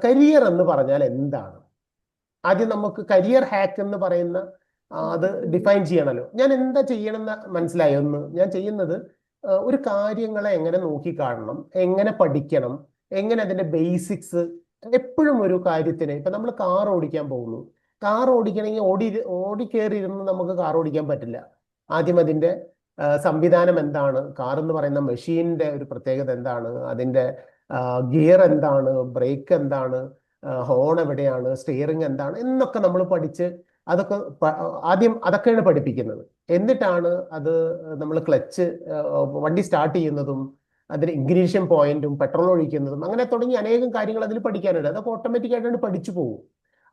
Career എന്ന് പറഞ്ഞാൽ എന്താണ്? ആദ്യം നമുക്ക് കരിയർ ഹാക്ക് എന്ന് പറയുന്ന അത് ഡിഫൈൻ ചെയ്യണമല്ലോ. ഞാൻ എന്താ ചെയ്യണമെന്ന് മനസ്സിലായോ? ഒന്ന് ഞാൻ ചെയ്യുന്നത് ഒരു കാര്യങ്ങളെ എങ്ങനെ നോക്കിക്കാണണം, എങ്ങനെ പഠിക്കണം, എങ്ങനെ അതിന്റെ ബേസിക്സ്. എപ്പോഴും ഒരു കാര്യത്തിന് ഇപ്പൊ നമ്മൾ കാർ ഓടിക്കാൻ പോകുന്നു. കാർ ഓടിക്കണമെങ്കിൽ ഓടിക്കേറി ഇരുന്ന് നമുക്ക് കാർ ഓടിക്കാൻ പറ്റില്ല. ആദ്യം അതിന്റെ സംവിധാനം എന്താണ്, കാർ എന്ന് പറയുന്ന മെഷീന്റെ ഒരു പ്രത്യേകത എന്താണ്, അതിന്റെ ഗിയർ എന്താണ്, ബ്രേക്ക് എന്താണ്, ഹോൺ എവിടെയാണ്, സ്റ്റിയറിംഗ് എന്താണ് എന്നൊക്കെ നമ്മൾ പഠിച്ച് അതൊക്കെ ആദ്യം അതൊക്കെയാണ് പഠിപ്പിക്കുന്നത്. എന്നിട്ടാണ് അത് നമ്മൾ ക്ലച്ച് വണ്ടി സ്റ്റാർട്ട് ചെയ്യുന്നതും അതിന് ഇഗ്നീഷൻ പോയിന്റും പെട്രോൾ ഒഴിക്കുന്നതും അങ്ങനെ തുടങ്ങി അനേകം കാര്യങ്ങൾ അതിൽ പഠിക്കാനുണ്ട്. അതൊക്കെ ഓട്ടോമാറ്റിക് ആയിട്ടാണ് പഠിച്ചു പോകും.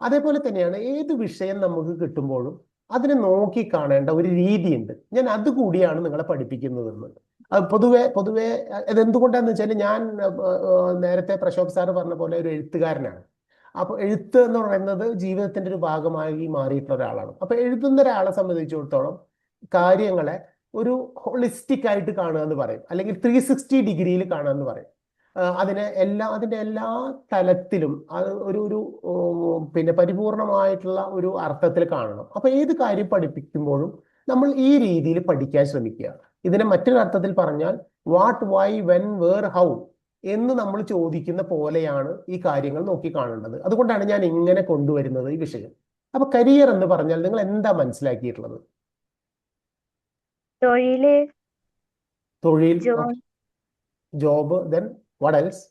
അതേപോലെ തന്നെയാണ് ഏത് വിഷയം നമുക്ക് കിട്ടുമ്പോഴും അതിനെ നോക്കി കാണേണ്ട ഒരു രീതിയുണ്ട്. ഞാൻ അതുകൂടിയാണ് നിങ്ങളെ പഠിപ്പിക്കുന്നതെന്ന്. അത് പൊതുവെ അതെന്തുകൊണ്ടാന്ന് വെച്ചാൽ ഞാൻ നേരത്തെ പ്രശോഭ് സാറ് പറഞ്ഞ പോലെ ഒരു എഴുത്തുകാരനാണ്. അപ്പൊ എഴുത്ത് എന്ന് പറയുന്നത് ജീവിതത്തിന്റെ ഒരു ഭാഗമായി മാറിയിട്ടുള്ള ഒരാളാണ്. അപ്പൊ എഴുതുന്ന ഒരാളെ സംബന്ധിച്ചിടത്തോളം കാര്യങ്ങളെ ഒരു ഹോളിസ്റ്റിക് ആയിട്ട് കാണുക എന്ന് പറയും, അല്ലെങ്കിൽ 360 ഡിഗ്രിയിൽ കാണുക എന്ന് പറയും. അതിന്റെ എല്ലാ തലത്തിലും അത് ഒരു പിന്നെ പരിപൂർണമായിട്ടുള്ള ഒരു അർത്ഥത്തിൽ കാണണം. അപ്പൊ ഏത് കാര്യം പഠിപ്പിക്കുമ്പോഴും നമ്മൾ ഈ രീതിയിൽ പഠിക്കാൻ ശ്രമിക്കുക. ഇതിനെ മറ്റൊരു അർത്ഥത്തിൽ പറഞ്ഞാൽ what, why, when, where, how എന്ന് നമ്മൾ ചോദിക്കുന്ന പോലെയാണ് ഈ കാര്യങ്ങൾ നോക്കി കാണേണ്ടത്. അതുകൊണ്ടാണ് ഞാൻ ഇങ്ങനെ കൊണ്ടുവരുന്നത് ഈ വിഷയം. അപ്പൊ കരിയർ എന്ന് പറഞ്ഞാൽ നിങ്ങൾ എന്താ മനസ്സിലാക്കിയിട്ടുള്ളത്? തൊഴിൽ, ജോബ്, ദെൻ വാട്ട് എൽസ്?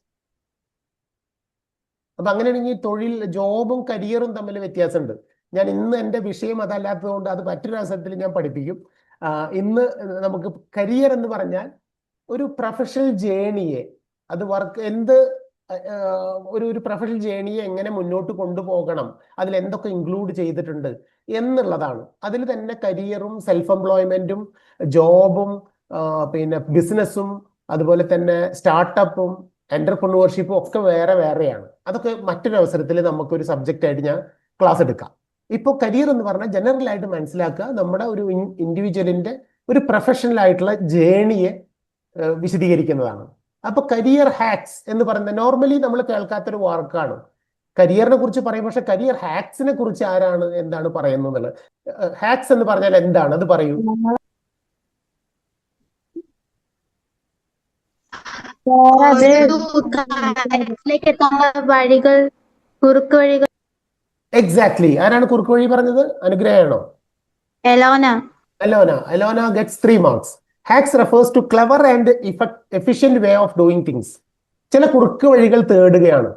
അപ്പൊ അങ്ങനെയാണെങ്കിൽ തൊഴിൽ, ജോബും കരിയറും തമ്മിൽ വ്യത്യാസമുണ്ട്. ഞാൻ ഇന്ന് എൻ്റെ വിഷയം അതല്ലാത്തത് കൊണ്ട് അത് മറ്റൊരു അവസരത്തിൽ ഞാൻ പഠിപ്പിക്കും. ഇന്ന് നമുക്ക് കരിയർ എന്ന് പറഞ്ഞാൽ ഒരു പ്രൊഫഷണൽ ജേണിയെ, അത് വർക്ക് ഒരു പ്രൊഫഷണൽ ജേണിയെ എങ്ങനെ മുന്നോട്ട് കൊണ്ടുപോകണം, അതിൽ എന്തൊക്കെ ഇൻക്ലൂഡ് ചെയ്തിട്ടുണ്ട് എന്നുള്ളതാണ്. അതിൽ തന്നെ കരിയറും സെൽഫ് എംപ്ലോയ്മെന്റും ജോബും പിന്നെ ബിസിനസ്സും അതുപോലെ തന്നെ സ്റ്റാർട്ടപ്പും എന്റർപ്രണർഷിപ്പും ഒക്കെ വേറെ വേറെയാണ്. അതൊക്കെ മറ്റൊരു അവസരത്തിൽ നമുക്കൊരു സബ്ജക്റ്റ് ആയിട്ട് ഞാൻ ക്ലാസ് എടുക്കാം. ഇപ്പോൾ കരിയർ എന്ന് പറഞ്ഞാൽ ജനറൽ ആയിട്ട് മനസ്സിലാക്കുക, നമ്മുടെ ഒരു ഇൻഡിവിജ്വലിന്റെ ഒരു പ്രൊഫഷണൽ ആയിട്ടുള്ള ജേണിയെ വിശദീകരിക്കുന്നതാണ്. അപ്പൊ കരിയർ ഹാക്സ് എന്ന് പറയുന്നത് നോർമലി നമ്മൾ കേൾക്കാത്തൊരു വാക്കാണ്. കരിയറിനെ കുറിച്ച് പറയും, പക്ഷെ കരിയർ ഹാക്സിനെ കുറിച്ച് ആരാണ് എന്താണ് പറയുന്നത്? ഹാക്സ് എന്ന് പറഞ്ഞാൽ എന്താണ്, അത് പറയൂ. എക്സാക്ട്ലി. ആരാണ് കുറുക്ക് വഴി പറഞ്ഞത്? അനുഗ്രഹമാണോ? Elona gets 3 marks. Hacks refers to clever and efficient way of doing things. ചില കുറുക്ക് വഴികൾ തേടുകയാണ്.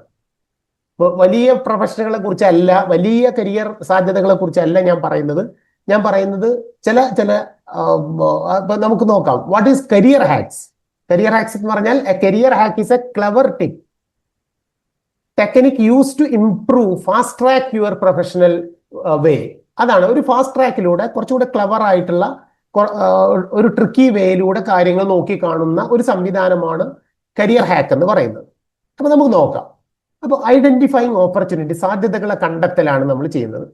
വലിയ പ്രൊഫഷനുകളെ കുറിച്ചല്ല, വലിയ കരിയർ സാധ്യതകളെ കുറിച്ചല്ല ഞാൻ പറയുന്നത്. ചില നമുക്ക് നോക്കാം. What is career hacks? Career hacks എന്ന് പറഞ്ഞാൽ a career hack is a clever technique use to improve, fast track your professional way. അതാണ് ഒരു ഫാസ്റ്റ് ട്രാക്കിലൂടെ കുറച്ചുകൂടെ ക്ലെവർ ആയിട്ടുള്ള ഒരു ട്രിക്കി വേയിലൂടെ കാര്യങ്ങൾ നോക്കി കാണുന്ന ഒരു സംവിധാനമാണ് കരിയർ ഹാക്ക് എന്ന് പറയുന്നത്. അപ്പൊ നമുക്ക് നോക്കാം. അപ്പോൾ ഐഡന്റിഫൈങ് ഓപ്പർച്യൂണിറ്റി, സാധ്യതകളെ കണ്ടെത്തലാണ് നമ്മൾ ചെയ്യുന്നത്.